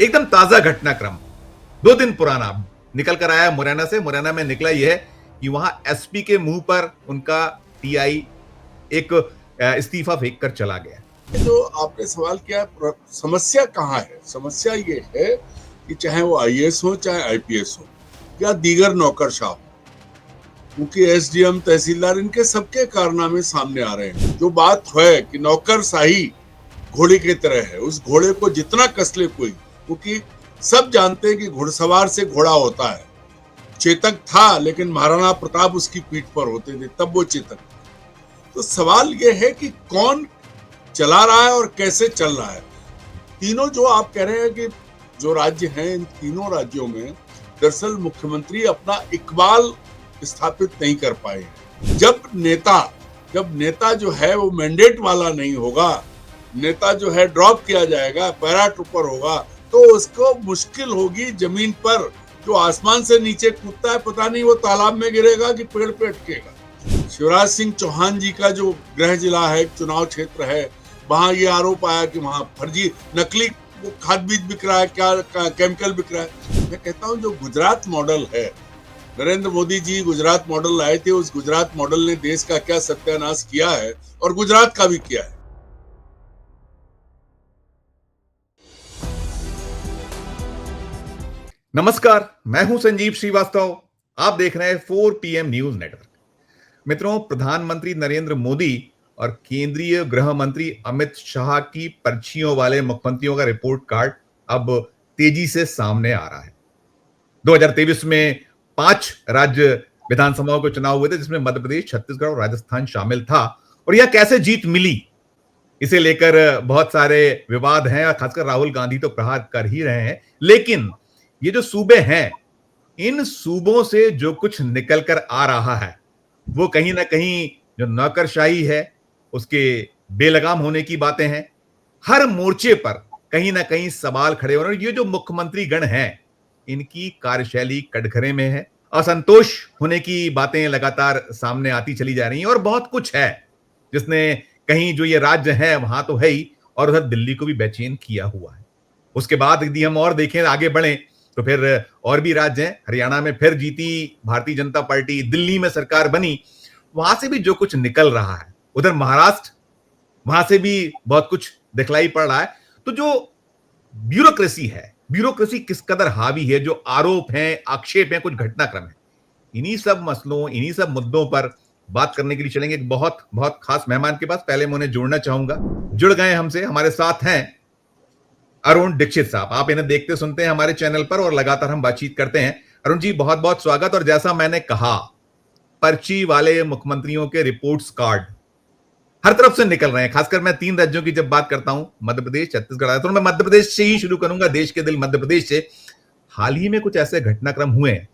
एकदम ताजा घटनाक्रम 2 दिन पुराना निकल कर आया मुरैना से। मुरैना में निकला यह कि वहां एसपी के मुंह पर उनका टीआई एक इस्तीफा फेंक कर चला गया। जो आपने सवाल किया, समस्या कहाँ है? समस्या ये है कि चाहे वो आईएएस हो चाहे आईपीएस हो या दीगर नौकरशाह हो, क्योंकि एसडीएम तहसीलदार इनके सबके कारनामे सामने आ रहे हैं। जो बात है कि नौकरशाही घोड़े की तरह है, उस घोड़े को जितना कस ले कोई, क्योंकि सब जानते हैं कि घुड़सवार से घोड़ा होता है। चेतक था लेकिन महाराणा प्रताप उसकी पीठ पर होते थे, तब वो चेतक था। तो सवाल ये है कि कौन चला रहा है और कैसे चल रहा है। तीनों जो आप कह रहे हैं कि जो राज्य हैं, इन तीनों राज्यों में दरअसल मुख्यमंत्री अपना इकबाल स्थापित नहीं कर पाए। जब नेता जो है वो मैंडेट वाला नहीं होगा, नेता जो है ड्रॉप किया जाएगा, पैराट्रूपर होगा, तो उसको मुश्किल होगी जमीन पर। जो आसमान से नीचे कूदता है, पता नहीं वो तालाब में गिरेगा कि पेड़ पे अटकेगा। शिवराज सिंह चौहान जी का जो गृह जिला है, चुनाव क्षेत्र है, वहां ये आरोप आया कि वहां फर्जी नकली खाद बीज बिक रहा है, क्या केमिकल बिक रहा है। मैं कहता हूं जो गुजरात मॉडल है, नरेंद्र मोदी जी गुजरात मॉडल लाए थे, उस गुजरात मॉडल ने देश का क्या सत्यानाश किया है और गुजरात का भी किया है। नमस्कार, मैं हूं संजीव श्रीवास्तव। आप देख रहे हैं 4 PM न्यूज नेटवर्क। मित्रों, प्रधानमंत्री नरेंद्र मोदी और केंद्रीय गृह मंत्री अमित शाह की पर्चियों वाले मुख्यमंत्रियों का रिपोर्ट कार्ड अब तेजी से सामने आ रहा है। 2023 में 5 राज्य विधानसभाओं के चुनाव हुए थे, जिसमें मध्य प्रदेश, छत्तीसगढ़ और राजस्थान शामिल था। और यह कैसे जीत मिली, इसे लेकर बहुत सारे विवाद हैं और खासकर राहुल गांधी तो प्रहार कर ही रहे हैं। लेकिन ये जो सूबे हैं, इन सूबों से जो कुछ निकल कर आ रहा है, वो कहीं ना कहीं जो नौकरशाही है उसके बेलगाम होने की बातें हैं। हर मोर्चे पर कहीं ना कहीं सवाल खड़े हो रहे हैं। ये जो मुख्यमंत्री गण हैं, इनकी कार्यशैली कटघरे में है। असंतोष होने की बातें लगातार सामने आती चली जा रही हैं। और बहुत कुछ है जिसने कहीं जो ये राज्य है वहां तो है ही, और उधर दिल्ली को भी बेचैन किया हुआ है। उसके बाद यदि हम और देखें, आगे बढ़ें, तो फिर और भी राज्य हैं। हरियाणा में फिर जीती भारतीय जनता पार्टी, दिल्ली में सरकार बनी, वहां से भी जो कुछ निकल रहा है। उधर महाराष्ट्र, वहां से भी बहुत कुछ दिखलाई पड़ रहा है। तो जो ब्यूरोक्रेसी है, ब्यूरोक्रेसी किस कदर हावी है, जो आरोप हैं, आक्षेप हैं, कुछ घटनाक्रम है, इन्हीं सब मसलों, इन्हीं सब मुद्दों पर बात करने के लिए चलेंगे एक बहुत बहुत खास मेहमान के पास। पहले मैं उन्हें जोड़ना चाहूंगा। जुड़ गए हमसे, हमारे साथ हैं अरुण दीक्षित साहब। आप इन्हें देखते सुनते हैं हमारे चैनल पर और लगातार हम बातचीत करते हैं। अरुण जी, बहुत बहुत स्वागत। और जैसा मैंने कहा, पर्ची वाले मुख्यमंत्रियों के रिपोर्ट्स कार्ड हर तरफ से निकल रहे हैं। खासकर मैं 3 राज्यों की जब बात करता हूं, मध्य प्रदेश, छत्तीसगढ़, तो मैं मध्य प्रदेश से ही शुरू करूंगा, देश के दिल मध्य प्रदेश से। हाल ही में कुछ ऐसे घटनाक्रम हुए हैं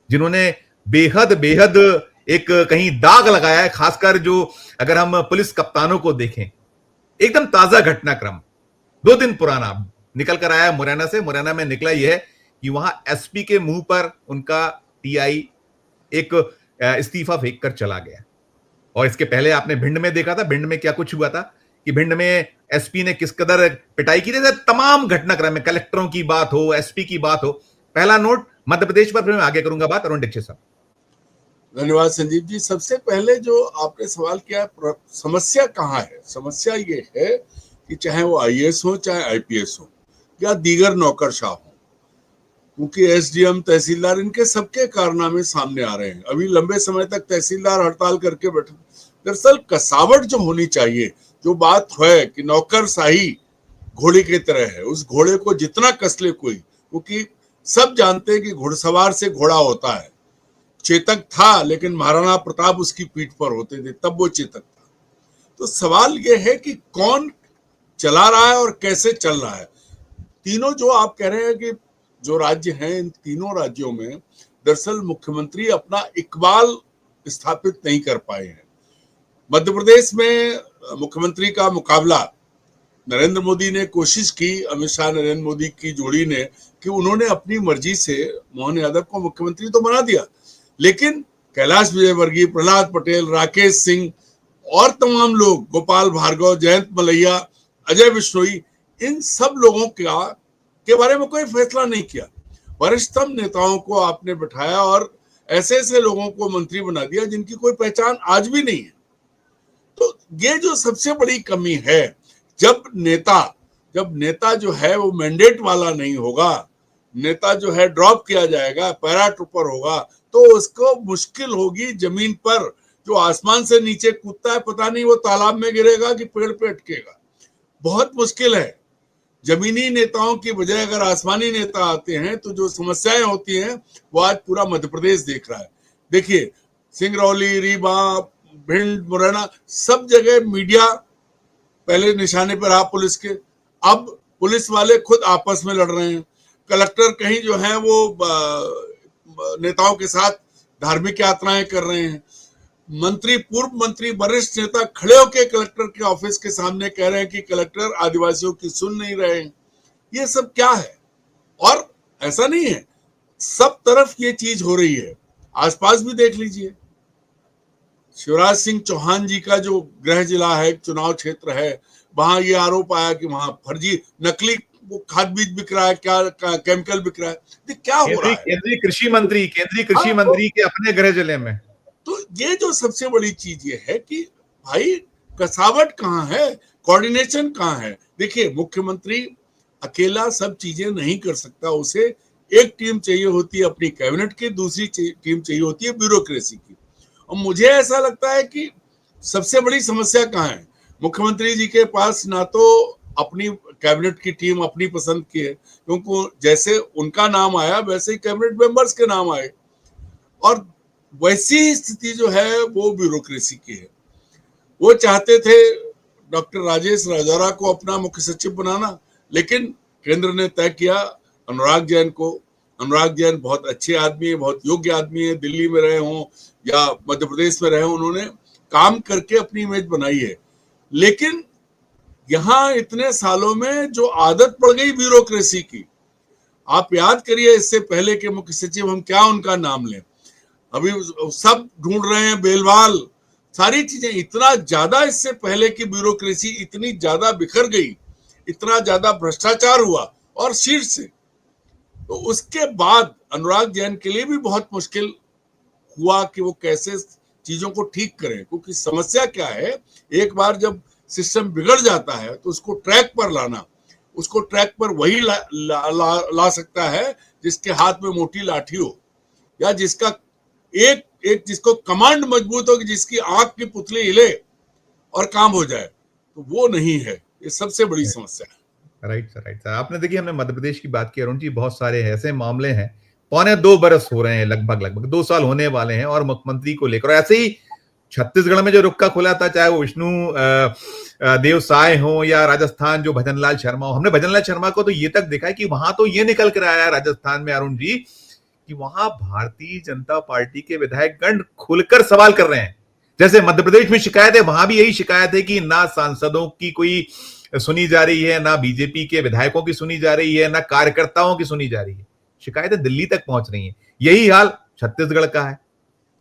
जिन्होंने बेहद बेहद एक कहीं दाग लगाया है। खासकर जो अगर हम पुलिस कप्तानों को देखें, एकदम ताजा घटनाक्रम 2 दिन पुराना निकल कर आया मुरैना से। मुरैना में निकला यह कि वहां एसपी के मुंह पर उनका टीआई एक इस्तीफा फेंक कर चला गया। और इसके पहले आपने भिंड में देखा था, भिंड में क्या कुछ हुआ था कि भिंड में एसपी ने किस कदर पिटाई की थी। तमाम घटनाक्रम में कलेक्टरों की बात हो, एसपी की बात हो। पहला नोट मध्य प्रदेश पर, फिर मैं आगे करूंगा बात। अरुण दीक्षित साहब। धन्यवाद संजीव जी। सबसे पहले जो आपने सवाल किया, समस्या कहाँ है? समस्या ये है कि चाहे वो आईएएस हो चाहे आईपीएस हो या दीगर नौकरशाह हो, क्योंकि एसडीएम तहसीलदार इनके सबके कारनामे सामने आ रहे हैं। अभी लंबे समय तक तहसीलदार हड़ताल करके बैठे। दरअसल कसावट जो होनी चाहिए, जो बात है कि नौकरशाही घोड़े की तरह है, उस घोड़े को जितना कस ले कोई, क्योंकि सब जानते हैं कि घुड़सवार से घोड़ा होता है। चेतक था लेकिन महाराणा प्रताप उसकी पीठ पर होते थे, तब वो चेतक था। तो सवाल ये है कि कौन चला रहा है और कैसे चल रहा है। तीनों जो आप कह रहे हैं कि जो राज्य हैं, इन तीनों राज्यों में दरअसल मुख्यमंत्री अपना इकबाल स्थापित नहीं कर पाए हैं। मध्य प्रदेश में मुख्यमंत्री का मुकाबला नरेंद्र मोदी ने कोशिश की, अमित शाह नरेंद्र मोदी की जोड़ी ने, कि उन्होंने अपनी मर्जी से मोहन यादव को मुख्यमंत्री तो बना दिया, लेकिन कैलाश विजयवर्गीय, प्रहलाद पटेल, राकेश सिंह और तमाम लोग, गोपाल भार्गव, जयंत मलैया, अजय बिश्नोई, इन सब लोगों के बारे में कोई फैसला नहीं किया। वरिष्ठतम नेताओं को आपने बिठाया और ऐसे ऐसे लोगों को मंत्री बना दिया जिनकी कोई पहचान आज भी नहीं है। तो ये जो सबसे बड़ी कमी है, जब नेता जो है वो मैंडेट वाला नहीं होगा, नेता जो है ड्रॉप किया जाएगा, पैराट्रूपर होगा, तो उसको मुश्किल होगी जमीन पर। जो आसमान से नीचे कूदता है, पता नहीं वो तालाब में गिरेगा कि पेड़ पे अटकेगा, बहुत मुश्किल है। जमीनी नेताओं की बजाय अगर आसमानी नेता आते हैं तो जो समस्याएं होती हैं वो आज पूरा मध्य प्रदेश देख रहा है। देखिए, सिंगरौली, रीवा, भिंड, मुरैना, सब जगह मीडिया पहले निशाने पर रहा पुलिस के, अब पुलिस वाले खुद आपस में लड़ रहे हैं। कलेक्टर कहीं जो है वो नेताओं के साथ धार्मिक यात्राएं कर रहे हैं। मंत्री, पूर्व मंत्री, वरिष्ठ नेता खड़े होकर कलेक्टर के ऑफिस के सामने कह रहे हैं कि कलेक्टर आदिवासियों की सुन नहीं रहे हैं। ये सब क्या है? और ऐसा नहीं है, सब तरफ ये चीज हो रही है। आसपास भी देख लीजिए, शिवराज सिंह चौहान जी का जो गृह जिला है, चुनाव क्षेत्र है, वहां ये आरोप आया कि वहां फर्जी नकली वो खाद बीज बिक रहा है, क्या केमिकल बिक रहा है। ये क्या हो रहा है? केंद्रीय कृषि मंत्री के अपने गृह जिले में। तो ये जो सबसे बड़ी चीज ये है कि भाई कसावट कहाँ है, कोऑर्डिनेशन कहाँ है? देखिए, मुख्यमंत्री अकेला सब चीजें नहीं कर सकता, उसे एक टीम चाहिए होती है अपनी कैबिनेट की, दूसरी टीम चाहिए होती है ब्यूरोक्रेसी की। और मुझे ऐसा लगता है कि सबसे बड़ी समस्या कहाँ है? मुख्यमंत्री जी के पास ना तो अपनी कैबिनेट की टीम अपनी पसंद की है, क्योंकि जैसे उनका नाम आया वैसे ही कैबिनेट मेंबर्स के नाम आए, और वैसी स्थिति जो है वो ब्यूरोक्रेसी की है। वो चाहते थे डॉक्टर राजेश राजौरा को अपना मुख्य सचिव बनाना, लेकिन केंद्र ने तय किया अनुराग जैन को। अनुराग जैन बहुत अच्छे आदमी है, बहुत योग्य आदमी है, दिल्ली में रहे हों या मध्य प्रदेश में रहे हों, उन्होंने काम करके अपनी इमेज बनाई है। लेकिन यहाँ इतने सालों में जो आदत पड़ गई ब्यूरोक्रेसी की, आप याद करिए इससे पहले के मुख्य सचिव हम क्या उनका नाम लें, अभी सब ढूंढ रहे हैं, बेलवाल, सारी चीजें, इतना ज्यादा इससे पहले की ब्यूरोक्रेसी इतनी ज्यादा बिखर गई, इतना ज्यादा भ्रष्टाचार हुआ और शीर्ष से। तो उसके बाद अनुराग जैन के लिए भी बहुत मुश्किल हुआ कि वो कैसे चीजों को ठीक करें, क्योंकि समस्या क्या है, एक बार जब सिस्टम बिगड़ जाता है तो उसको ट्रैक पर लाना, उसको ट्रैक पर वही ला सकता है जिसके हाथ में मोटी लाठी हो, या जिसका जिसको कमांड मजबूत हो, कि जिसकी आंख की पुतली हिले और काम हो जाए। तो वो नहीं है, ये सबसे बड़ी समस्या है। Right sir. आपने देखिए, हमने मध्य प्रदेश की बात की, अरुण जी, बहुत सारे ऐसे मामले हैं, 1.25 बरस हो रहे हैं, लगभग 2 साल होने वाले हैं, और मुख्यमंत्री को लेकर ऐसे ही छत्तीसगढ़ में जो रुक्का खुला था, चाहे वो विष्णु देव साय हो या राजस्थान जो भजनलाल शर्मा हो। हमने भजनलाल शर्मा को तो ये तक देखा है कि वहां तो ये निकल कर आया राजस्थान में, अरुण जी, कि वहां भारतीय जनता पार्टी के विधायकगण खुलकर सवाल कर रहे हैं। जैसे मध्य प्रदेश में शिकायत है, वहां भी यही शिकायत है कि ना सांसदों की कोई सुनी जा रही है, ना बीजेपी के विधायकों की सुनी जा रही है, ना कार्यकर्ताओं की सुनी जा रही है। शिकायतें दिल्ली तक पहुंच रही हैं। यही हाल छत्तीसगढ़ का है।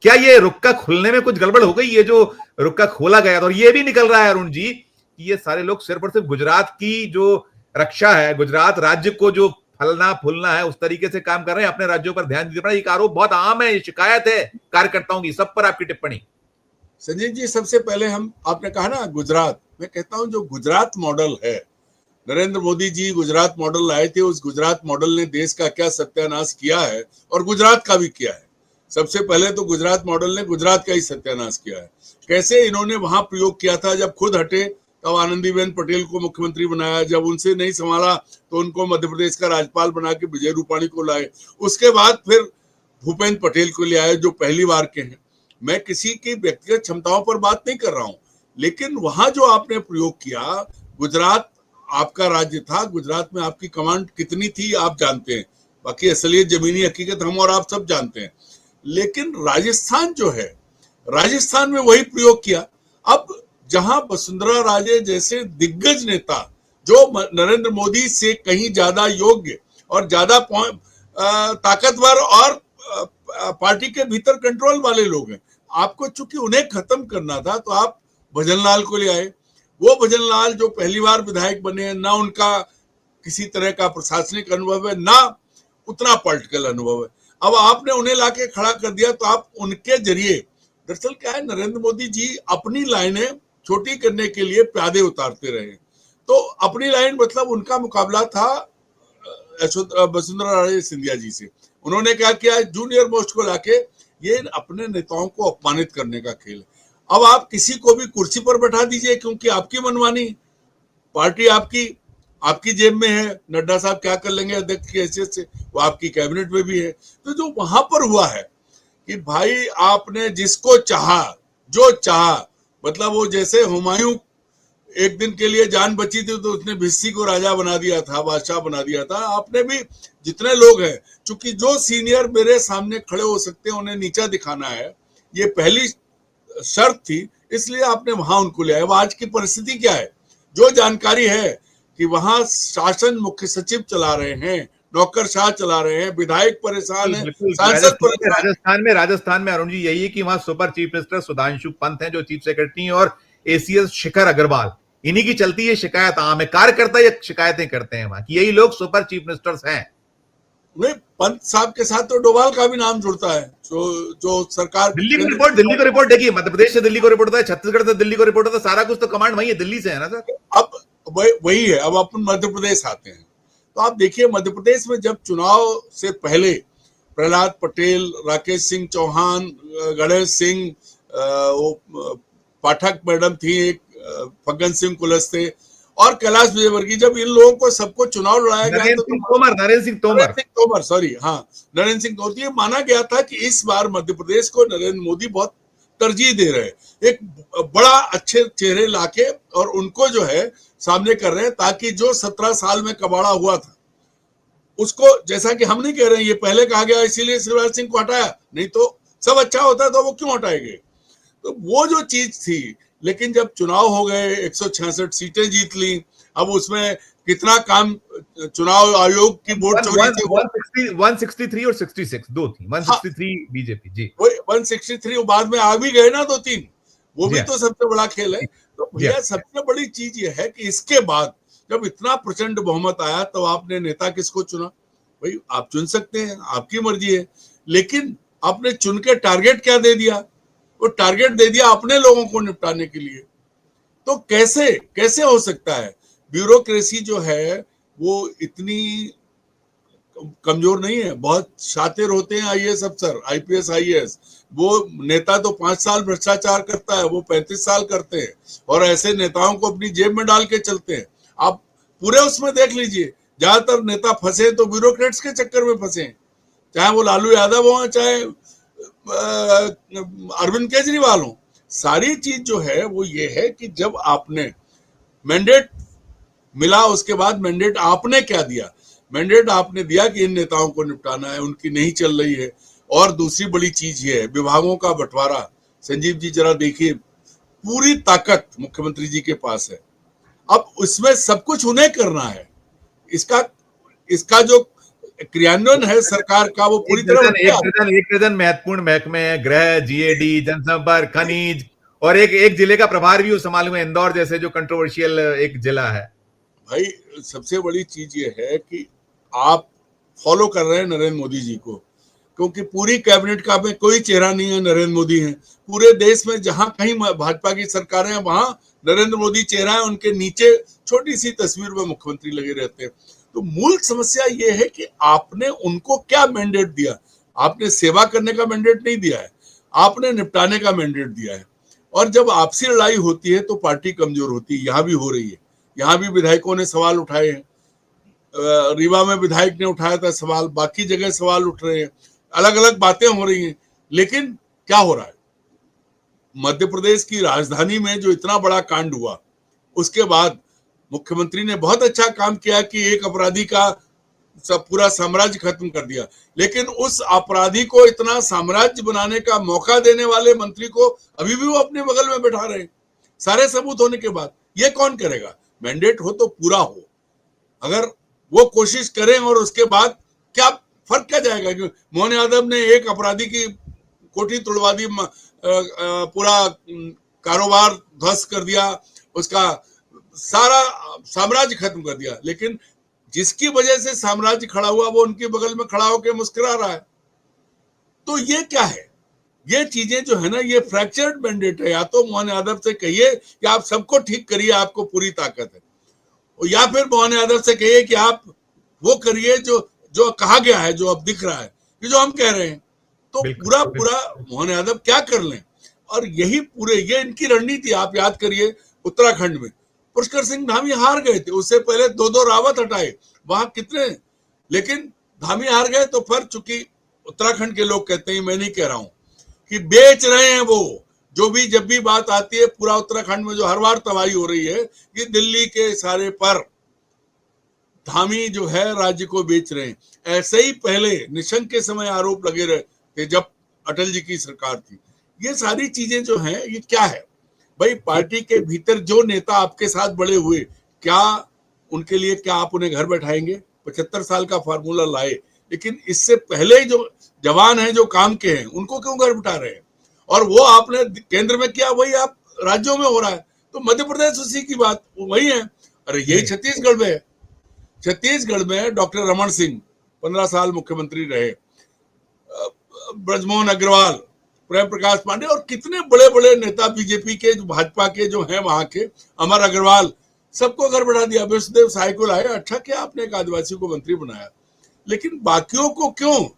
क्या ये रुक्का खुलने में कुछ गड़बड़ हो गई? ये जो रुक्का खोला गया था, और ये भी निकल रहा है अरुण जी कि ये सारे लोग सिर्फ और सिर्फ गुजरात की जो रक्षा है, गुजरात राज्य को जो फलना फूलना है, उस तरीके से काम कर रहे हैं, अपने राज्यों पर ध्यान दीजिए। एक आरोप बहुत आम है, शिकायत है कार्यकर्ताओं की। सब पर आपकी टिप्पणी। संजीव जी, सबसे पहले आपने कहा ना गुजरात, मैं कहता हूं जो गुजरात मॉडल है, नरेंद्र मोदी जी गुजरात मॉडल लाए थे, उस गुजरात मॉडल ने देश का क्या सत्यानाश किया है, और गुजरात का भी किया है। सबसे पहले तो गुजरात मॉडल ने गुजरात का ही सत्यानाश किया है। कैसे इन्होंने वहां प्रयोग किया था, जब खुद हटे तब आनंदीबेन पटेल को मुख्यमंत्री बनाया, जब उनसे नहीं संभाला तो उनको मध्य प्रदेश का राज्यपाल बना के विजय रूपाणी को लाए, उसके बाद फिर भूपेंद्र पटेल को ले आए जो पहली बार के हैं। मैं किसी की व्यक्तिगत क्षमताओं पर बात नहीं कर रहा हूं, लेकिन वहां जो आपने प्रयोग किया, गुजरात आपका राज्य था, गुजरात में आपकी कमांड कितनी थी आप जानते हैं, बाकी असलियत जमीनी हकीकत हम और आप सब जानते हैं। लेकिन राजस्थान जो है, राजस्थान में वही प्रयोग किया। अब जहां वसुंधरा राजे जैसे दिग्गज नेता, जो नरेंद्र मोदी से कहीं ज्यादा योग्य और ज्यादा ताकतवर और पार्टी के भीतर कंट्रोल वाले लोग हैं, आपको चूंकि उन्हें खत्म करना था तो आप भजनलाल को ले आए। वो भजनलाल जो पहली बार विधायक बने हैं, ना उनका किसी तरह का प्रशासनिक अनुभव है, ना उतना पॉलिटिकल अनुभव है। अब आपने उन्हें लाके खड़ा कर दिया, तो आप उनके जरिए, दरअसल क्या है, नरेंद्र मोदी जी अपनी लाइनें छोटी करने के लिए प्यादे उतारते रहे। तो अपनी लाइन मतलब उनका मुकाबला था वसुंधरा राजे सिंधिया जी से। उन्होंने क्या किया, जूनियर मोस्ट को लाके, ये अपने नेताओं को अपमानित करने का खेल है। अब आप किसी को भी कुर्सी पर बैठा दीजिए, क्योंकि आपकी मनमानी, पार्टी आपकी आपकी जेब में है, नड्डा साहब क्या कर लेंगे अध्यक्ष की हैसियत से, वो आपकी कैबिनेट में भी है। तो जो वहां पर हुआ है कि भाई आपने जिसको चाहा, जो चाहा, मतलब वो जैसे हुमायूं एक दिन के लिए जान बची थी तो उसने भिस्सी को राजा बना दिया था, बादशाह बना दिया था। आपने भी जितने लोग हैं, चूंकि जो सीनियर मेरे सामने खड़े हो सकते हैं उन्हें नीचा दिखाना है, ये पहली शर्त थी, इसलिए आपने वहां उनको लिया है। अब आज की परिस्थिति क्या है, जो जानकारी है कि वहां शासन मुख्य सचिव चला रहे हैं, नौकरशाह चला रहे हैं, विधायक परेशान है, सांसद परेशान। राजस्थान में अरुण जी यही है कि वहां super chief minister Sudhanshu Pant हैं जो चीफ सेक्रेटरी हैं, और एसीएस शिखर अग्रवाल, इन्हीं की चलती है शिकायत आम है। कार्यकर्ता ये शिकायतें करते हैं वहां कि यही लोग सुपर चीफ मिनिस्टर्स हैं। नहीं, पंत साहब के साथ तो डोभाल का भी नाम जुड़ता है, जो सरकार दिल्ली को रिपोर्ट देखिए, मध्य प्रदेश से दिल्ली को रिपोर्ट होता है, छत्तीसगढ़ से दिल्ली को रिपोर्ट होता है, सारा कुछ तो कमांड वही है, दिल्ली से है ना सर। अब वही है। अब अपन मध्य प्रदेश आते हैं, तो आप देखिए मध्य प्रदेश में जब चुनाव से पहले प्रहलाद पटेल, राकेश सिंह चौहान, गणेश सिंह, वो पाठक मैडम थी एक, फग्गन सिंह कुलस्ते और कैलाश विजयवर्गीय, जब इन लोगों को सबको चुनाव लड़ाया गया तो नरेंद्र सिंह तोमर, सॉरी, हाँ, नरेंद्र सिंह तोमर, ये माना गया था कि इस बार मध्य प्रदेश को नरेंद्र मोदी बहुत तरजीह दे रहे हैं, एक बड़ा अच्छे चेहरे लाके और उनको जो है सामने कर रहे हैं, ताकि जो 17 साल में कबाड़ा हुआ था उसको, जैसा कि हम नहीं कह रहे हैं ये पहले कहा गया इसीलिए शिवराज सिंह को हटाया, नहीं तो सब अच्छा होता तो वो क्यों हटाएंगे। तो वो जो चीज थी, लेकिन जब चुनाव हो गए, 166 सीटें जीत ली, अब उसमें कितना काम चुनाव आयोग की वोट चोरी थी, 163 और 66 दो थी, 163 बीजेपी जी, 163 बाद में आ भी गए ना 2-3, वो भी तो सबसे बड़ा खेल है। तो भैया सबसे बड़ी चीज ये है कि इसके बाद जब इतना प्रचंड बहुमत आया तो आपने नेता किसको चुना, भाई आप चुन सकते हैं, आपकी मर्जी है, लेकिन आपने चुन के टारगेट क्या दे दिया, वो टारगेट दे दिया अपने लोगों को निपटाने के लिए। तो कैसे कैसे हो सकता है, ब्यूरोक्रेसी जो है वो इतनी कमजोर नहीं है, बहुत शातिर होते हैं आईएएस अफसर, आईपीएस आईएएस, वो नेता तो 5 साल भ्रष्टाचार करता है, वो 35 साल करते हैं, और ऐसे नेताओं को अपनी जेब में डाल के चलते हैं। आप पूरे उसमें देख लीजिए, ज्यादातर नेता फंसे तो ब्यूरोक्रेट्स के चक्कर में फंसे, चाहे वो लालू यादव हो, चाहे अरविंद केजरीवाल हो। सारी चीज जो है वो ये है कि जब आपने मैंडेट मिला, उसके बाद मैंडेट आपने क्या दिया, मैंडेट आपने दिया कि इन नेताओं को निपटाना है, उनकी नहीं चल रही है। और दूसरी बड़ी चीज ये है विभागों का बंटवारा। संजीव जी जरा देखिए, पूरी ताकत मुख्यमंत्री जी के पास है, अब उसमें सब कुछ उन्हें करना है, इसका जो क्रियान्वयन है सरकार का वो पूरी तरह एक डजन महत्वपूर्ण महकमे, गृह, जीएडी, जनसंपर्क, खनिज, और एक जिले का प्रभार भी संभालूंगा, इंदौर जैसे जो कंट्रोवर्शियल एक जिला है। भाई सबसे बड़ी चीज ये है कि आप फॉलो कर रहे हैं नरेंद्र मोदी जी को, क्योंकि पूरी कैबिनेट का में कोई चेहरा नहीं है, नरेंद्र मोदी है। पूरे देश में जहां कहीं भाजपा की सरकारें हैं वहां नरेंद्र मोदी चेहरा है, उनके नीचे छोटी सी तस्वीर में मुख्यमंत्री लगे रहते हैं। तो मूल समस्या ये है कि आपने उनको क्या मैंडेट दिया, आपने सेवा करने का मैंडेट नहीं दिया है, आपने निपटाने का मैंडेट दिया है। और जब आपसी लड़ाई होती है तो पार्टी कमजोर होती है, यहाँ भी हो रही है, यहाँ भी विधायकों ने सवाल उठाए हैं, रीवा में विधायक ने उठाया था सवाल, बाकी जगह सवाल उठ रहे हैं, अलग अलग बातें हो रही हैं, लेकिन क्या हो रहा है, मध्य प्रदेश की राजधानी में जो इतना बड़ा कांड हुआ उसके बाद मुख्यमंत्री ने बहुत अच्छा काम किया कि एक अपराधी का सब पूरा साम्राज्य खत्म कर दिया, लेकिन उस अपराधी को इतना साम्राज्य बनाने का मौका देने वाले मंत्री को अभी भी वो अपने बगल में बैठा रहे, सारे सबूत होने के बाद। ये कौन करेगा, मैंडेट हो तो पूरा हो, अगर वो कोशिश करें और उसके बाद क्या फर्क क्या जाएगा। मोहन यादव ने एक अपराधी की कोठी तोड़वा दी, पूरा कारोबार ध्वस्त कर दिया, उसका सारा साम्राज्य खत्म कर दिया, लेकिन जिसकी वजह से साम्राज्य खड़ा हुआ वो उनके बगल में खड़ा होकर मुस्कुरा रहा है। तो ये क्या है? ये चीजें जो है ना, ये फ्रैक्चर्ड मैंडेट है। या तो मोहन यादव से कहिए कि आप सबको ठीक करिए, आपको पूरी ताकत है, या फिर मोहन यादव से कहिए कि आप वो करिए जो जो कहा गया है, जो अब दिख रहा है, कि जो हम कह रहे हैं। तो पूरा पूरा मोहन यादव क्या कर लें। और यही पूरे ये इनकी रणनीति। आप याद करिए उत्तराखंड में पुष्कर सिंह धामी हार गए थे, उससे पहले 2 रावत हटाए, वहां कितने, लेकिन धामी हार गए। तो फिर चूंकि उत्तराखंड के लोग कहते हैं, मैं नहीं कह रहा हूं, कि बेच रहे हैं वो, जो भी जब भी बात आती है पूरा उत्तराखंड में जो हर बार तबाही हो रही है, कि दिल्ली के इशारे पर धामी जो है राज्य को बेच रहे हैं। ऐसे ही पहले निशंक के समय आरोप लगे रहे थे जब अटल जी की सरकार थी। ये सारी चीजें जो हैं, ये क्या है भाई? पार्टी के भीतर जो नेता आपके साथ बड़े हुए, क्या उनके लिए क्या आप उन्हें घर बैठाएंगे? 75 साल का फार्मूला लाए, लेकिन इससे पहले जो जवान हैं, जो काम के हैं, उनको क्यों घर बिठा रहे हैं? और वो आपने केंद्र में किया, वही आप राज्यों में हो रहा है। तो मध्य प्रदेश उसी की बात वही है। अरे यही छत्तीसगढ़ में है। छत्तीसगढ़ में डॉक्टर रमन सिंह 15 साल मुख्यमंत्री रहे, ब्रजमोहन अग्रवाल, प्रेम प्रकाश पांडे, और कितने बड़े बड़े नेता बीजेपी के, भाजपा के जो हैं वहां के, अमर अग्रवाल, सबको घर बढ़ा दिया। विष्णुदेव साय को लाए, अच्छा क्या आपने एक आदिवासी को मंत्री बनाया, लेकिन बाकियों को क्यों?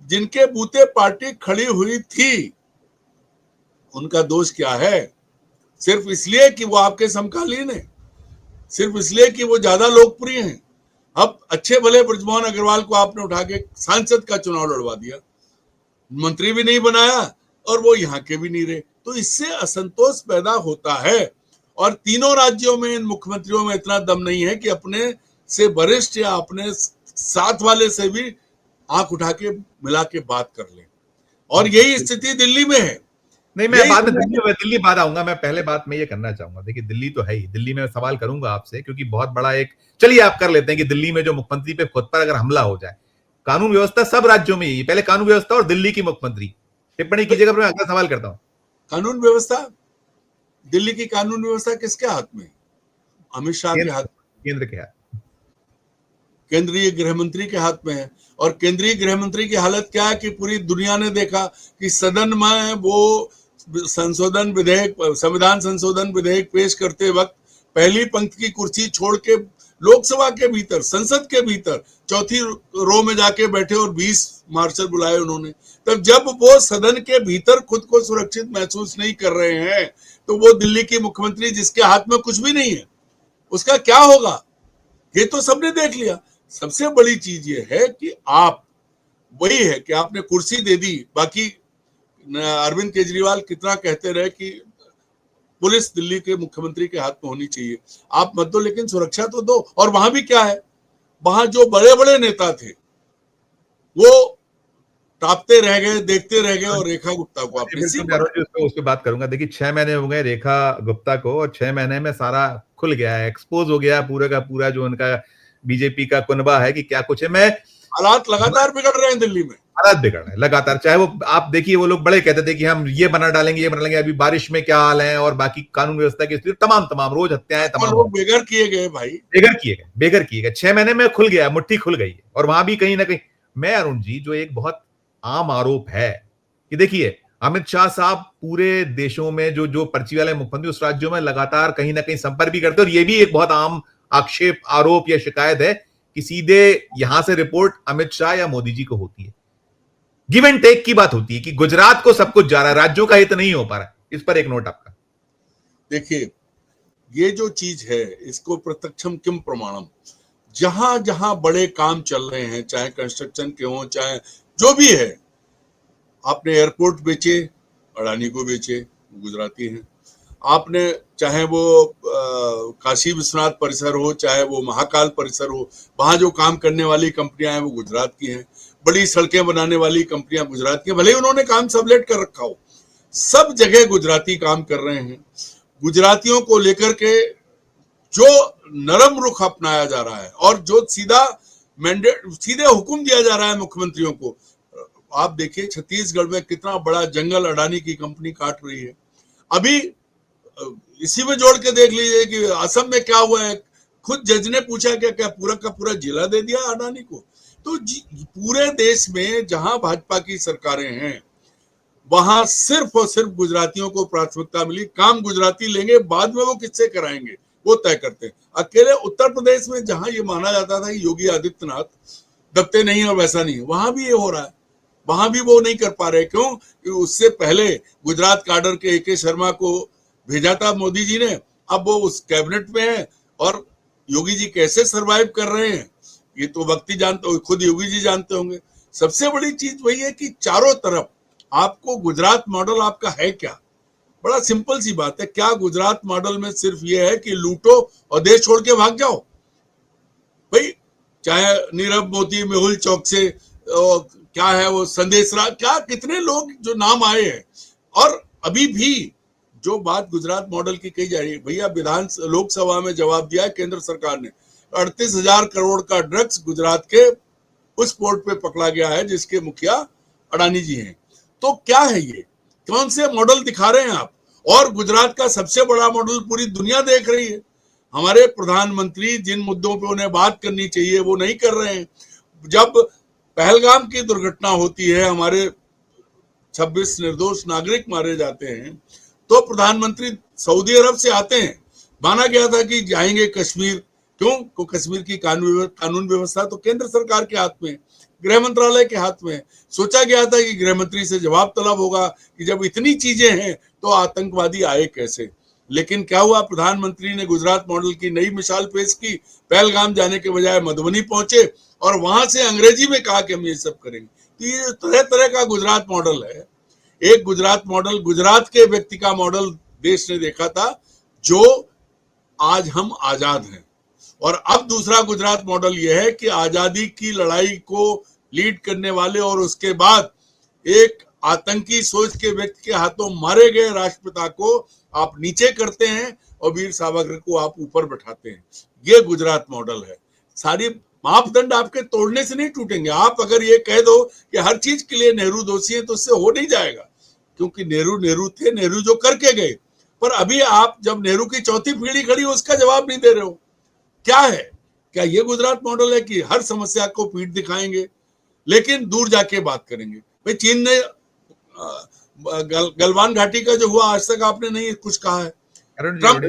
जिनके बूते पार्टी खड़ी हुई थी, उनका दोष क्या है? सिर्फ इसलिए कि वो आपके समकालीन है, सिर्फ इसलिए कि वो ज्यादा लोकप्रिय हैं। अब अच्छे भले ब्रजमोहन अग्रवाल को आपने उठा के सांसद का चुनाव लड़वा दिया, मंत्री भी नहीं बनाया, और वो यहाँ के भी नहीं रहे। तो इससे असंतोष पैदा होता है। और तीनों राज्यों में इन मुख्यमंत्रियों में इतना दम नहीं है कि अपने से वरिष्ठ या अपने साथ वाले से भी आंख उठा के मिला के बात कर ले। और यही स्थिति दिल्ली में है। नहीं, मैं बाद में दिल्ली बात आऊंगा। मैं पहले बात में ये करना चाहूंगा, देखिए दिल्ली तो है ही, दिल्ली में सवाल करूंगा आपसे, क्योंकि बहुत बड़ा एक, चलिए आप कर लेते हैं कि दिल्ली में जो मुख्यमंत्री पे खुद पर अगर हमला हो जाए, कानून व्यवस्था सब राज्यों में ही, पहले कानून व्यवस्था और दिल्ली की मुख्यमंत्री, टिप्पणी कीजिएगा, मैं अगला सवाल करता हूं। कानून व्यवस्था, दिल्ली की कानून व्यवस्था किसके हाथ में? अमित शाह के हाथ, केंद्र के हाथ, केंद्रीय गृह मंत्री के हाथ में है। और केंद्रीय गृह मंत्री की हालत क्या है कि पूरी दुनिया ने देखा कि सदन में वो संशोधन विधेयक, संविधान संशोधन विधेयक पेश करते वक्त पहली पंक्ति की कुर्सी छोड़ के लोकसभा के भीतर, संसद के भीतर चौथी रो में जाके बैठे और 20 मार्शल बुलाए उन्होंने। तब जब वो सदन के भीतर खुद को सुरक्षित महसूस नहीं कर रहे हैं, तो वो दिल्ली की मुख्यमंत्री जिसके हाथ में कुछ भी नहीं है, उसका क्या होगा? ये तो सबने देख लिया। सबसे बड़ी चीज ये है कि आप, वही है कि आपने कुर्सी दे दी। बाकी अरविंद केजरीवाल कितना कहते रहे कि पुलिस दिल्ली के मुख्यमंत्री के हाथ में होनी चाहिए, आप मत दो, लेकिन सुरक्षा तो दो। और वहां भी क्या है, वहां जो बड़े बड़े नेता थे वो तापते रह गए, देखते रह गए। और रेखा गुप्ता को आपने उस पर बात करूंगा। देखिए 6 महीने हो गए रेखा गुप्ता को, और 6 महीने में सारा खुल गया है, एक्सपोज हो गया पूरे का पूरा जो उनका बीजेपी का कुनबा है कि क्या कुछ है। मैं हालात लगातार बिगड़ रहे हैं दिल्ली में, हालात बिगड़ रहे हैं लगातार। चाहे वो आप देखिए, वो लोग बड़े कहते थे कि हम ये बना डालेंगे, ये बना डालेंगे, अभी बारिश में क्या हाल है, और बाकी कानून व्यवस्था की स्थिति, तमाम रोज हत्याएं, तमाम लोग बेघर किए गए भाई, बेघर किए गए। 6 महीने में खुल गया, मुट्ठी खुल गई है। और वहां भी कहीं ना कहीं, मैं अरुण जी, जो एक बहुत आम आरोप है कि देखिए अमित शाह साहब पूरे देशों में जो जो पर्ची वाले मुख्यमंत्री उस राज्यों में लगातार कहीं ना कहीं संपर्क भी करते हैं। और ये भी एक बहुत आम आक्षेप, आरोप या शिकायत है कि सीधे यहां से रिपोर्ट अमित शाह या मोदी जी को होती है। गिव एंड टेक की बात होती है कि गुजरात को सब कुछ जा रहा है, राज्यों का हित नहीं हो पा रहा है। इस पर एक नोट आपका। देखिए, ये जो चीज है, इसको प्रत्यक्षम किम प्रमाणम, जहां जहां बड़े काम चल रहे हैं, चाहे कंस्ट्रक्शन के हों, चाहे जो भी है, आपने एयरपोर्ट बेचे, अडानी को बेचे, गुजराती हैं। आपने चाहे वो काशी विश्वनाथ परिसर हो, चाहे वो महाकाल परिसर हो, वहां जो काम करने वाली कंपनियां हैं वो गुजरात की हैं। बड़ी सड़कें बनाने वाली कंपनियां गुजरात की, भले ही उन्होंने काम सबलेट कर रखा हो, सब जगह गुजराती काम कर रहे हैं। गुजरातियों को लेकर के जो नरम रुख अपनाया जा रहा है और जो सीधा मैंडेट, सीधे हुक्म दिया जा रहा है मुख्यमंत्रियों को। आप देखिए छत्तीसगढ़ में कितना बड़ा जंगल अडानी की कंपनी काट रही है। अभी इसी में जोड़ के देख लीजिए कि असम में क्या हुआ है, खुद जज ने पूछा क्या क्या पूरा का पूरा जिला दे दिया अडानी को। तो पूरे देश में जहां भाजपा की सरकारें हैं वहां सिर्फ और सिर्फ गुजरातियों को प्राथमिकता मिली। काम गुजराती लेंगे, बाद में वो किससे कराएंगे वो तय करते हैं। अकेले उत्तर प्रदेश में जहां ये माना जाता था कि योगी आदित्यनाथ दबते नहीं और वैसा नहीं, वहां भी ये हो रहा है। वहां भी वो नहीं कर पा रहे। क्यों? कि उससे पहले गुजरात काडर के AK शर्मा को भेजा था मोदी जी ने, अब वो उस कैबिनेट में है और योगी जी कैसे सरवाइव कर रहे हैं ये तो वक्त ही जानते हो, खुद योगी जी जानते होंगे। सबसे बड़ी चीज वही है कि चारों तरफ आपको गुजरात मॉडल आपका है क्या? बड़ा सिंपल सी बात है। क्या गुजरात मॉडल में सिर्फ ये है कि लूटो और देश छोड़ के भाग जाओ? भाई चाहे नीरव मोदी मेहुल चौक से क्या है वो संदेश राज, क्या कितने लोग जो नाम आए हैं। और अभी भी जो बात गुजरात मॉडल की कही जा रही है, भैया लोकसभा में जवाब दिया है केंद्र सरकार ने, 38,000 करोड़ का ड्रग्स गुजरात के उस पोर्ट पे पकड़ा गया है जिसके मुखिया अडानी जी हैं। तो क्या है ये? कौन से मॉडल दिखा रहे हैं आप? और गुजरात का सबसे बड़ा मॉडल पूरी दुनिया देख रही है। हमारे प्रधानमंत्री जिन मुद्दों पे उन्हें बात करनी चाहिए वो नहीं कर रहे हैं। जब पहलगाम की दुर्घटना होती है, हमारे 26 निर्दोष नागरिक मारे जाते हैं, तो प्रधानमंत्री सऊदी अरब से आते हैं। माना गया था कि जाएंगे कश्मीर। क्यों? कश्मीर की कानून व्यवस्था तो केंद्र सरकार के हाथ में, गृह मंत्रालय के हाथ में। सोचा गया था कि गृह मंत्री से जवाब तलब होगा कि जब इतनी चीजें हैं तो आतंकवादी आए कैसे। लेकिन क्या हुआ? प्रधानमंत्री ने गुजरात मॉडल की नई मिसाल पेश की। पहलगाम जाने के बजाय मधुबनी पहुंचे और वहां से अंग्रेजी में कहा कि हम ये सब करेंगे। तो ये तरह तरह का गुजरात मॉडल है। एक गुजरात मॉडल, गुजरात के व्यक्ति का मॉडल देश ने देखा था जो आज हम आजाद हैं। और अब दूसरा गुजरात मॉडल यह है कि आजादी की लड़ाई को लीड करने वाले और उसके बाद एक आतंकी सोच के व्यक्ति के हाथों मारे गए राष्ट्रपिता को आप नीचे करते हैं और वीर सावरकर को आप ऊपर बैठाते हैं। ये गुजरात मॉडल है। सारी मापदंड आपके तोड़ने से नहीं टूटेंगे। आप अगर ये कह दो कि हर चीज के लिए नेहरू दोषी है तो उससे हो नहीं जाएगा, क्योंकि नेहरू थे, नेहरू जो करके गए। पर अभी आप जब नेहरू की चौथी पीढ़ी खड़ी उसका जवाब नहीं दे रहे हो। क्या है? क्या ये गुजरात मॉडल है कि हर समस्या को पीठ दिखाएंगे लेकिन दूर जाके बात करेंगे? भाई चीन ने गलवान घाटी का जो हुआ आज तक आपने नहीं कुछ कहा है। ट्रंप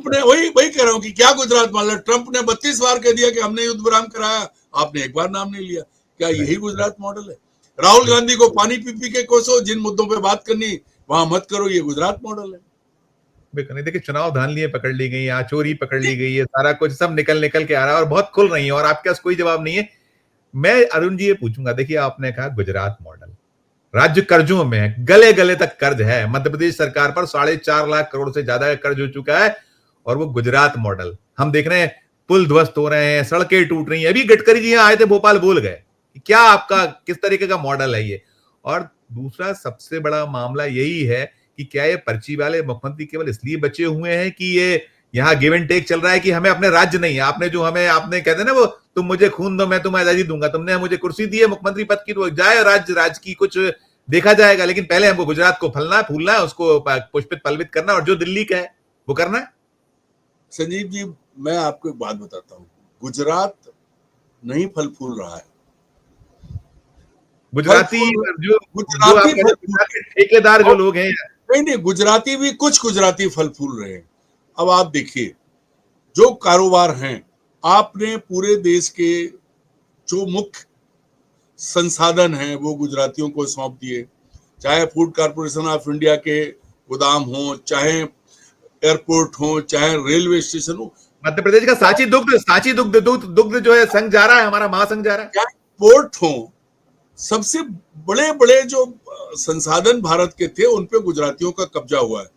ने वही कह रहा हूं कि क्या गुजरात मॉडल? ट्रंप ने 32 बार कह दिया कि हमने युद्ध विराम कराया, आपने एक बार नाम नहीं लिया। क्या यही गुजरात मॉडल है? राहुल गांधी को पानी पी के कोसो, जिन मुद्दों पे बात करनी वहां मत करो, ये गुजरात मॉडल है। बिल्कुल। देखिए, चुनाव धांधलियां पकड़ ली गई, यहाँ चोरी पकड़ ली गई है, सारा कुछ सब निकल के आ रहा है और बहुत खुल रही है और आपके पास कोई जवाब नहीं है। मैं अरुण जी ये पूछूंगा, देखिए आपने कहा गुजरात मॉडल, राज्य कर्जों में है, गले गले तक कर्ज है। मध्य प्रदेश सरकार पर 4.5 लाख करोड़ से ज्यादा का कर्ज हो चुका है और वो गुजरात मॉडल हम देख रहे हैं। पुल ध्वस्त हो रहे हैं, सड़कें टूट रही हैं। अभी गडकरी जी यहाँ आए थे, भोपाल बोल गए। क्या आपका किस तरीके का मॉडल है ये? और दूसरा सबसे बड़ा मामला यही है कि क्या ये पर्ची वाले मुख्यमंत्री केवल इसलिए बचे हुए हैं कि ये यहाँ गिव एंड टेक चल रहा है कि हमें अपने राज्य नहीं है, आपने जो हमें आपने कहते ना वो तुम मुझे खून दो मैं तुम्हें आजादी दूंगा, तुमने मुझे कुर्सी दी है मुख्यमंत्री पद की, तो जाए राज्य की कुछ देखा जाएगा, लेकिन पहले हमको गुजरात को फूलना है, उसको पुष्पित पल्वित करना और जो दिल्ली का है वो करना है। संजीव जी, मैं आपको एक बात बताता हूँ, गुजरात नहीं फल फूल रहा है। गुजराती ठेकेदार जो लोग हैं, नहीं, गुजराती भी, कुछ गुजराती फल फूल रहे हैं। अब आप देखिए जो कारोबार हैं, आपने पूरे देश के जो मुख्य संसाधन हैं वो गुजरातियों को सौंप दिए। चाहे फूड कॉर्पोरेशन ऑफ इंडिया के गोदाम हो, चाहे एयरपोर्ट हो, चाहे रेलवे स्टेशन हो। मध्य प्रदेश का सांची दुग्ध जो है संघ जा रहा है, हमारा महासंघ जा रहा है। चाहे पोर्ट हो, सबसे बड़े बड़े जो संसाधन भारत के थे उन पे गुजरातियों का कब्जा हुआ है।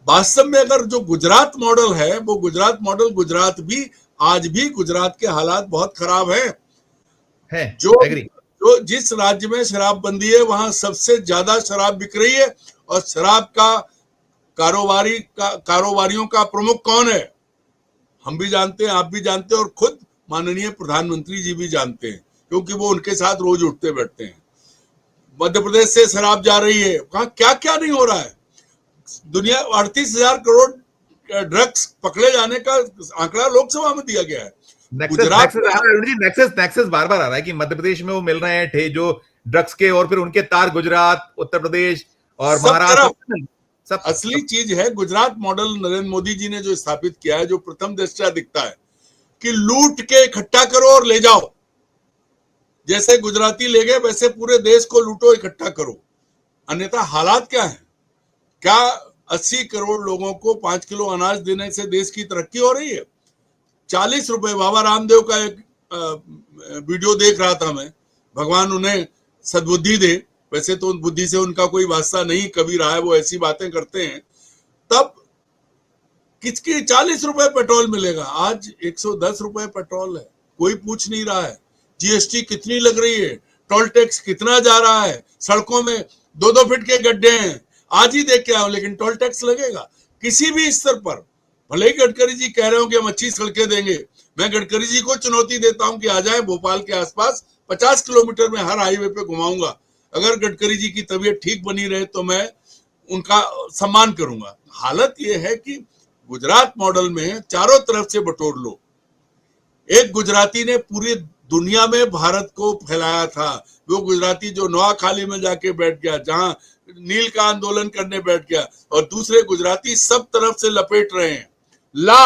वास्तव में अगर जो गुजरात मॉडल है वो गुजरात मॉडल, गुजरात भी आज भी गुजरात के हालात बहुत खराब है। जो जिस राज्य में शराबबंदी है वहां सबसे ज्यादा शराब बिक रही है और शराब का कारोबारियों का प्रमुख कौन है? हम भी जानते हैं, आप भी जानते हैं और खुद माननीय प्रधानमंत्री जी भी जानते हैं, क्योंकि वो उनके साथ रोज उठते बैठते हैं। मध्य प्रदेश से शराब जा रही है, कहा क्या क्या नहीं हो रहा है। दुनिया 38,000 करोड़ ड्रग्स पकड़े जाने का आंकड़ा लोकसभा में दिया गया है। नेक्सस गुजरात नेक्सस आ रहा है अरुण जी, नेक्सस नेक्सस बार बार आ रहा है कि मध्य प्रदेश में वो मिल रहे हैं थे जो ड्रग्स के, और फिर उनके तार गुजरात, उत्तर प्रदेश और सब महाराष्ट्र, तरफ सब असली चीज है। गुजरात मॉडल नरेंद्र मोदी जी ने जो स्थापित किया है, जो प्रथम दृष्टया दिखता है कि लूट के इकट्ठा करो और ले जाओ। जैसे गुजराती ले गए वैसे पूरे देश को लूटो, इकट्ठा करो। अन्यथा हालात क्या है? क्या 80 करोड़ लोगों को 5 किलो अनाज देने से देश की तरक्की हो रही है? 40 रुपए, बाबा रामदेव का एक वीडियो देख रहा था मैं, भगवान उन्हें सद्बुद्धि दे, वैसे तो बुद्धि से उनका कोई वास्ता नहीं कभी रहा है, वो ऐसी बातें करते हैं। तब किसकी 40 रुपए पेट्रोल मिलेगा, आज 110 रुपए पेट्रोल है, कोई पूछ नहीं रहा है। जीएसटी कितनी लग रही है, टोल टैक्स कितना जा रहा है, सड़कों में 2-2 फीट के गड्ढे हैं, आज ही देख के आओ, लेकिन टोल टैक्स लगेगा किसी भी स्तर पर। भले ही गडकरी जी कह रहे हो कि हम अच्छी सड़कें देंगे, मैं गडकरी जी को चुनौती देता हूं कि आ जाए भोपाल के आसपास 50 किलोमीटर में हर हाईवे पे घुमाऊंगा। अगर गडकरी जी की तबीयत ठीक बनी रहे तो मैं उनका सम्मान करूंगा। हालत यह है कि गुजरात मॉडल में चारों तरफ से बटोर लो। एक गुजराती ने पूरी दुनिया में भारत को फैलाया था, वो गुजराती जो नोआखाली में जाके बैठ गया, जहां नील का आंदोलन करने बैठ गया, और दूसरे गुजराती सब तरफ से लपेट रहे हैं, ला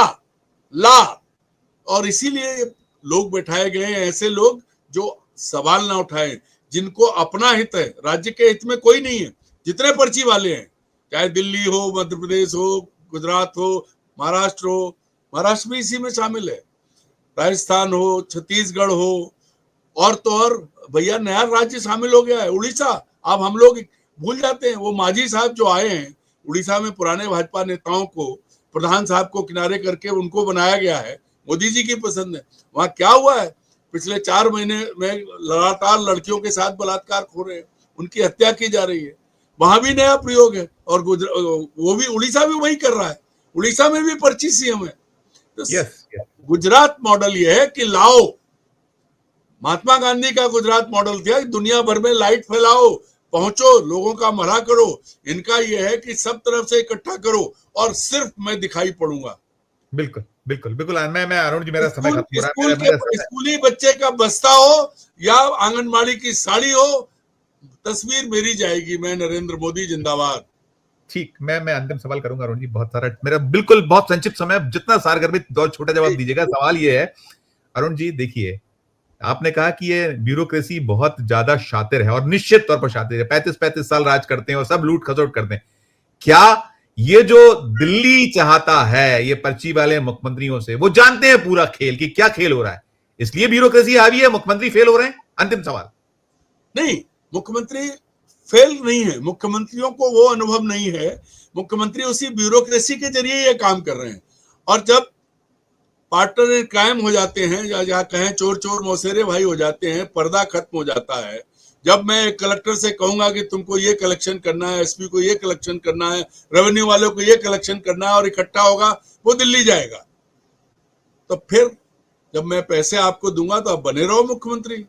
ला। और इसीलिए लोग बैठाए गए हैं, ऐसे लोग जो सवाल ना उठाएं, जिनको अपना हित है, राज्य के हित में कोई नहीं है। जितने पर्ची वाले हैं, चाहे दिल्ली हो, मध्य प्रदेश हो, गुजरात हो, महाराष्ट्र हो, महाराष्ट्र भी इसी में शामिल है, राजस्थान हो, छत्तीसगढ़ हो, और तो और भैया नया राज्य शामिल हो गया है उड़ीसा। अब हम लोग भूल जाते हैं, वो मांझी साहब जो आए हैं उड़ीसा में, पुराने भाजपा नेताओं को, प्रधान साहब को किनारे करके उनको बनाया गया है, मोदी जी की पसंद है। वहां क्या हुआ है, पिछले 4 महीने में लगातार लड़कियों के साथ बलात्कार हो रहे हैं, उनकी हत्या की जा रही है, वहां भी नया प्रयोग है। और वो भी उड़ीसा भी वही कर रहा है, उड़ीसा में भी पर्ची सीएम है। तो यस, गुजरात मॉडल ये है कि लाओ, महात्मा गांधी का गुजरात मॉडल था, दुनिया भर में लाइट फैलाओ, पहुंचो, लोगों का भला करो। इनका यह है कि सब तरफ से इकट्ठा करो और सिर्फ मैं दिखाई पड़ूंगा। बिल्कुल बिल्कुल बिल्कुल। मैं अरुण जी, मेरा समय खत्म हो रहा स्कूल है, के स्कूली बच्चे का बस्ता हो या आंगनबाड़ी की साड़ी हो, तस्वीर मेरी जाएगी, मैं नरेंद्र मोदी जिंदाबाद। ठीक, मैं अंतिम सवाल करूंगा अरुण जी, बहुत सारा मेरा बिल्कुल बहुत संक्षिप्त समय, जितना सारगर्भित दो छोटा जवाब दीजिएगा। सवाल ये है अरुण जी, देखिए आपने कहा कि ये ब्यूरोक्रेसी बहुत ज्यादा शातिर है, और निश्चित तौर पर शातिर है, 35-35 साल राज करते हैं और सब लूट खसोट करते हैं। क्या ये जो दिल्ली चाहता है ये पर्ची वाले मुख्यमंत्रियों से, वो जानते हैं पूरा खेल कि क्या खेल हो रहा है, इसलिए ब्यूरोक्रेसी हावी है, मुख्यमंत्री फेल हो रहे हैं? अंतिम सवाल। नहीं, मुख्यमंत्री फेल नहीं है, मुख्यमंत्रियों को वो अनुभव नहीं है, मुख्यमंत्री उसी ब्यूरोक्रेसी के जरिए ये काम कर रहे हैं। और जब पार्टनर कायम हो जाते हैं, या कहें चोर चोर मौसेरे भाई हो जाते हैं, पर्दा खत्म हो जाता है। जब मैं एक कलेक्टर से कहूंगा कि तुमको ये कलेक्शन करना है, एसपी को ये कलेक्शन करना है, रेवेन्यू वालों को ये कलेक्शन करना है, और इकट्ठा होगा, वो दिल्ली जाएगा। तो फिर जब मैं पैसे आपको दूंगा तो आप बने रहो मुख्यमंत्री,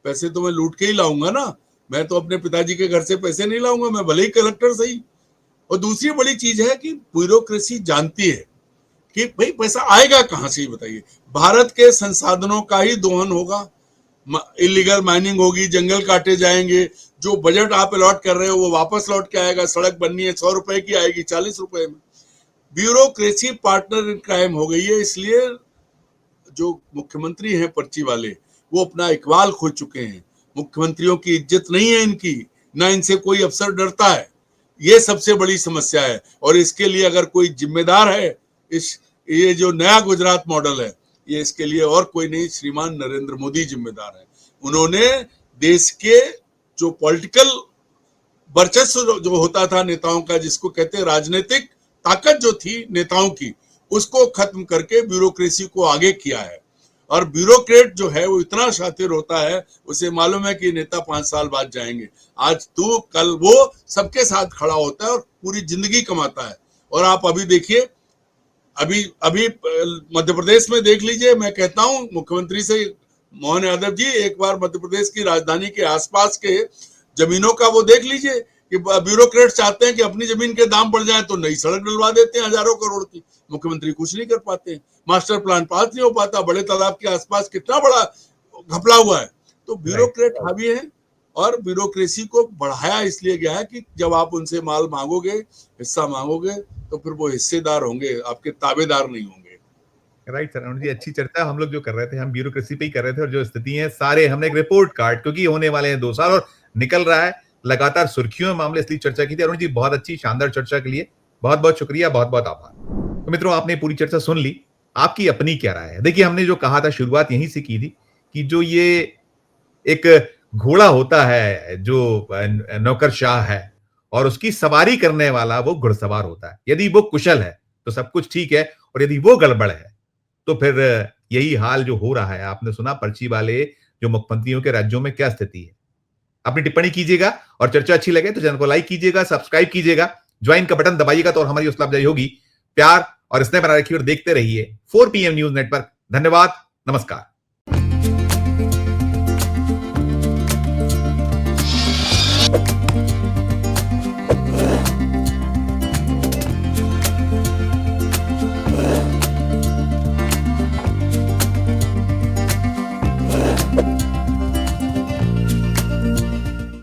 पैसे तो मैं लूट के ही लाऊंगा ना, मैं तो अपने पिताजी के घर से पैसे नहीं लाऊंगा, मैं भले ही कलेक्टर सही। और दूसरी बड़ी चीज है कि ब्यूरोक्रेसी जानती है कि भाई पैसा आएगा कहां से, बताइए। भारत के संसाधनों का ही दोहन होगा, इलीगल माइनिंग होगी, जंगल काटे जाएंगे, जो बजट आप अलॉट कर रहे हो वो वापस लौट के आएगा, सड़क बननी है 100 रुपए की आएगी 40 रुपए में। ब्यूरोक्रेसी पार्टनर इन क्राइम हो गई है, इसलिए जो मुख्यमंत्री हैं पर्ची वाले, वो अपना इकबाल खो चुके हैं। मुख्यमंत्रियों की इज्जत नहीं है इनकी, ना इनसे कोई अफसर डरता है, ये सबसे बड़ी समस्या है। और इसके लिए अगर कोई जिम्मेदार है, ये जो नया गुजरात मॉडल है, ये इसके लिए और कोई नहीं, श्रीमान नरेंद्र मोदी जिम्मेदार है। उन्होंने देश के जो पॉलिटिकल वर्चस्व जो होता था नेताओं का, जिसको कहते हैं राजनीतिक ताकत जो थी नेताओं की, उसको खत्म करके ब्यूरोक्रेसी को आगे किया है। और ब्यूरोक्रेट जो है वो इतना शातिर होता है, उसे मालूम है कि नेता 5 साल बाद जाएंगे, आज तू कल वो, सबके साथ खड़ा होता है और पूरी जिंदगी कमाता है। और आप अभी देखिए, अभी अभी मध्य प्रदेश में देख लीजिए, मैं कहता हूं मुख्यमंत्री से, मोहन यादव जी, एक बार मध्य प्रदेश की राजधानी के आसपास के जमीनों का वो देख लीजिए, कि ब्यूरोक्रेट चाहते हैं कि अपनी जमीन के दाम बढ़ जाए तो नई सड़क डलवा देते हैं हजारों करोड़ की, मुख्यमंत्री कुछ नहीं कर पाते हैं, मास्टर प्लान पास नहीं हो पाता, बड़े तालाब के आसपास कितना बड़ा घपला हुआ है। तो ब्यूरोक्रेट हावी है और ब्यूरोक्रेसी को बढ़ाया इसलिए गया है कि जब आप उनसे माल मांगोगे, हिस्सा मांगोगे, तो फिर वो हिस्सेदार होंगे, आपके ताबेदार नहीं होंगे। राइट सर, अरुण जी, अच्छी चर्चा हम लोग जो कर रहे थे, हम ब्यूरोक्रेसी पे ही कर रहे थे, और जो स्थिति है सारे हमने एक रिपोर्ट कार्ड, क्योंकि होने वाले हैं 2 साल और निकल रहा है लगातार सुर्खियों में मामले, इसलिए चर्चा की थी। अरुण जी, बहुत अच्छी शानदार चर्चा के लिए बहुत बहुत शुक्रिया, बहुत बहुत आभार। तो मित्रों, आपने पूरी चर्चा सुन ली, आपकी अपनी क्या राय है? देखिए, हमने जो कहा था शुरुआत यहीं से की थी कि जो ये एक घोड़ा होता है जो नौकरशाह है, और उसकी सवारी करने वाला वो घुड़सवार होता है। यदि वो कुशल है तो सब कुछ ठीक है, और यदि वो गड़बड़ है तो फिर यही हाल जो हो रहा है। आपने सुना पर्ची वाले जो मुख्यमंत्रियों के राज्यों में क्या स्थिति है। अपनी टिप्पणी कीजिएगा, और चर्चा अच्छी लगे तो चैनल को लाइक कीजिएगा, सब्सक्राइब कीजिएगा, ज्वाइन का बटन दबाइएगा तो और हमारी हौसला अफजाई होगी। प्यार और स्नेह बना रखिए और देखते रहिए 4 PM न्यूज नेटवर्क। धन्यवाद, नमस्कार।